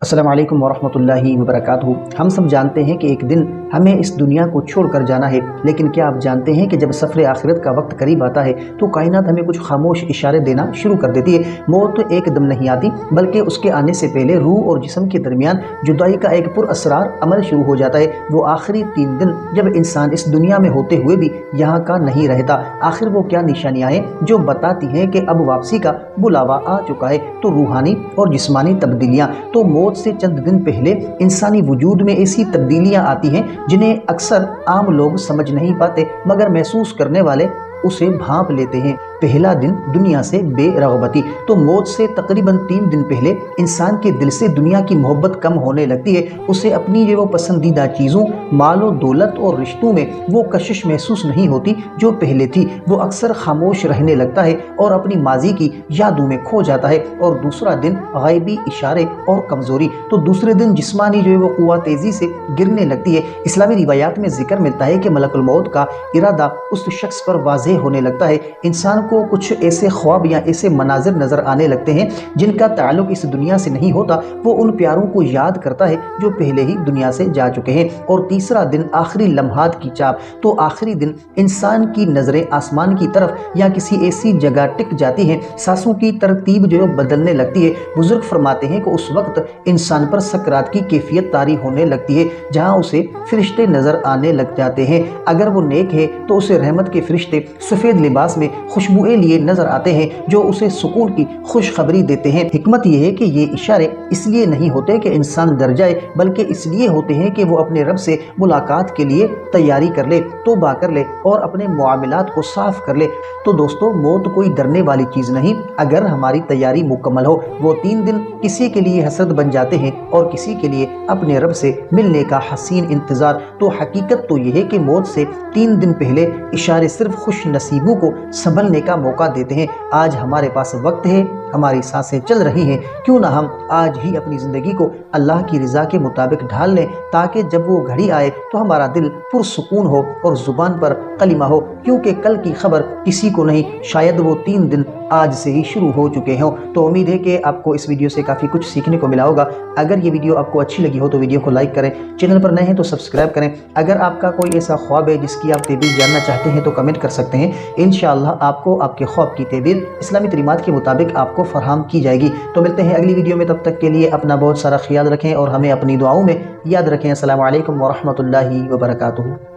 अस्सलाम वालेकुम वरहमतुल्लाहि वबरकातुहू। हम सब जानते हैं कि एक दिन हमें इस दुनिया को छोड़ कर जाना है, लेकिन क्या आप जानते हैं कि जब सफ़र आखिरत का वक्त करीब आता है तो कायनात हमें कुछ खामोश इशारे देना शुरू कर देती है। मौत तो एकदम नहीं आती, बल्कि उसके आने से पहले रूह और जिस्म के दरमियान जुदाई का एक पुरअसरार अमल शुरू हो जाता है। वो आखिरी 3 दिन जब इंसान इस दुनिया में होते हुए भी यहाँ का नहीं रहता। आखिर वो क्या निशानियाँ हैं जो बताती हैं कि अब वापसी का बुलावा आ चुका है? तो रूहानी और जिस्मानी तब्दीलियाँ। तो मौत से चंद दिन पहले इंसानी वजूद में ऐसी तब्दीलियां आती हैं जिन्हें अक्सर आम लोग समझ नहीं पाते, मगर महसूस करने वाले उसे भांप लेते हैं। पहला दिन दुनिया से बेरग़बती। तो मौत से तकरीबन 3 दिन पहले इंसान के दिल से दुनिया की मोहब्बत कम होने लगती है। उसे अपनी जो पसंदीदा चीज़ों, मालो दौलत और रिश्तों में वो कशिश महसूस नहीं होती जो पहले थी। वो अक्सर खामोश रहने लगता है और अपनी माजी की यादों में खो जाता है। और दूसरा दिन गायबी इशारे और कमज़ोरी। तो दूसरे दिन जिस्मानी जो है वो कुव्वा तेज़ी से गिरने लगती है। इस्लामी रिवायात में जिक्र मिलता है कि मलकुल मौत का इरादा उस शख्स पर वाज़ेह होने लगता है। इंसान को कुछ ऐसे ख्वाब या ऐसे मनाजिर नज़र आने लगते हैं जिनका ताल्लुक इस दुनिया से नहीं होता। वो उन प्यारों को याद करता है जो पहले ही दुनिया से जा चुके हैं। और तीसरा दिन आखिरी लम्हात की चाप। तो आखिरी दिन इंसान की नज़रें आसमान की तरफ या किसी ऐसी जगह टिक जाती हैं, सांसों की तरतीब जो बदलने लगती है। बुजुर्ग फरमाते हैं कि उस वक्त इंसान पर सकरात की कैफियत तारी होने लगती है, जहाँ उसे फरिश्ते नज़र आने लग जाते हैं। अगर वो नेक है तो उसे रहमत के फरिश्ते सफ़ेद लिबास में खुशबुएं लिए नजर आते हैं जो उसे सुकून की खुशखबरी देते हैं। हिकमत यह है कि ये इशारे इसलिए नहीं होते कि इंसान डर जाए, बल्कि इसलिए होते हैं कि वो अपने रब से मुलाकात के लिए तैयारी कर ले, तौबा कर ले और अपने मुआमलात को साफ कर ले। तो दोस्तों, मौत कोई डरने वाली चीज़ नहीं अगर हमारी तैयारी मुकम्मल हो। वो 3 दिन किसी के लिए हसरत बन जाते हैं और किसी के लिए अपने रब से मिलने का हसीन इंतज़ार। तो हकीकत तो यह है कि मौत से 3 दिन पहले इशारे सिर्फ खुश नसीबों को संभलने का मौका देते हैं। आज हमारे पास वक्त है, हमारी सांसें चल रही हैं, क्यों ना हम आज ही अपनी ज़िंदगी को अल्लाह की रज़ा के मुताबिक ढाल लें, ताकि जब वो घड़ी आए तो हमारा दिल पुरसुकून हो और ज़ुबान पर कलिमा हो। क्योंकि कल की खबर किसी को नहीं, शायद वो 3 दिन आज से ही शुरू हो चुके हों। तो उम्मीद है कि आपको इस वीडियो से काफ़ी कुछ सीखने को मिला होगा। अगर ये वीडियो आपको अच्छी लगी हो तो वीडियो को लाइक करें, चैनल पर नए हैं तो सब्सक्राइब करें। अगर आपका कोई ऐसा ख्वाब है जिसकी आप तबीर जानना चाहते हैं तो कमेंट कर सकते हैं। इंशाअल्लाह आपको आपके ख्वाब की तबीर इस्लामी तरीमात के मुताबिक आपको फराहम की जाएगी। तो मिलते हैं अगली वीडियो में, तब तक के लिए अपना बहुत सारा ख्याल रखें और हमें अपनी दुआओं में याद रखें। अस्सलामु अलैकुम वरहमतुल्लाहि वबरकातुहू।